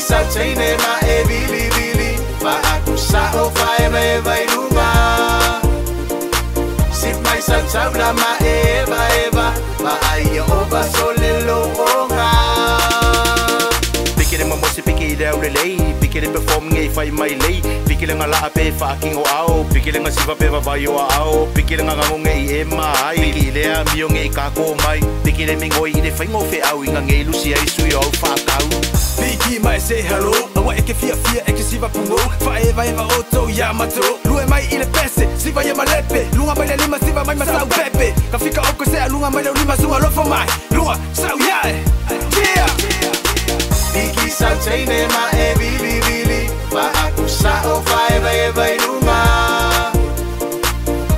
sa chaine ma e vili vili fa aku sa o fa e vai lunga sit mai sa tabla ma eva eva ma ai o ba solelo onga pikire mo si pikire o lei pikire performing e fai mai lei pikire nga la pe fa king o ao pikire nga siva pe va vai o ao pikire nga ngonge e mai pikire a mio nge ka ko mai pikire mingoi ide fai ngo fe au inga nge lusi ai sui o fa kau PIKI mai say hello awa e ke fia e ke siva pungo fa eva eva oto yamato lue mai ile pese siva ye malepe lunga mai lima siva mai masau pepe ka fika oko se lunga mai lima sunga lo for mai lunga sau ya yeah PIKI sa chaine ma e vili vili fa aku sa o fa eva lunga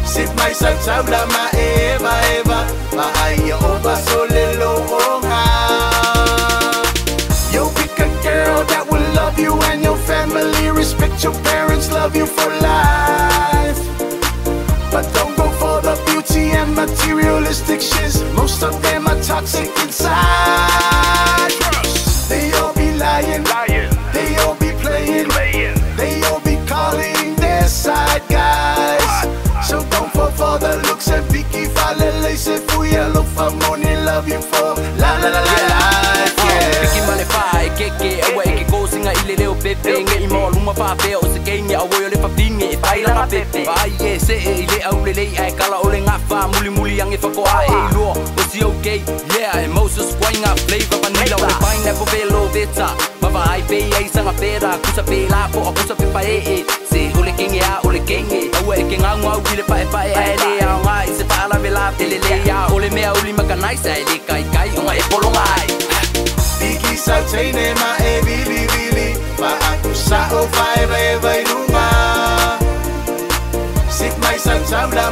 sit mai sa tabla ma eva eva ma ai o ba solelo onga yo pick a girl that will love you and your family respect your parents love you for life but don't go for the beauty and materialistic shits most of them are toxic inside they all be lying they all be playing they all be calling their side guys so don't fall for the looks and PIKI falele se fuya look for money love you for la la la la life PIKI male fa e keke awa e ke ko singa ile leo pepe nge imo luma fa pe o se kengi awo yo le fa pinge e taila na pepe vai e se ile au le lei ai kala ole nga fa muli muli yang e fa ko ai lo o si okay yeah Moses swing up flavor vanilla ole pineapple velo veta baba ai pe ai sanga pera kusa pe la po kusa pe pa e se ole kengi a ole kengi awa e kenga ngau ile pa e ai le a ngai se pa la vela tele le ya ole me a uli makanai sai le kai kai nga e polo ngai PIKI sa chaine ma e vili vili fa aku sa o fa eva lunga sit mai sa tabla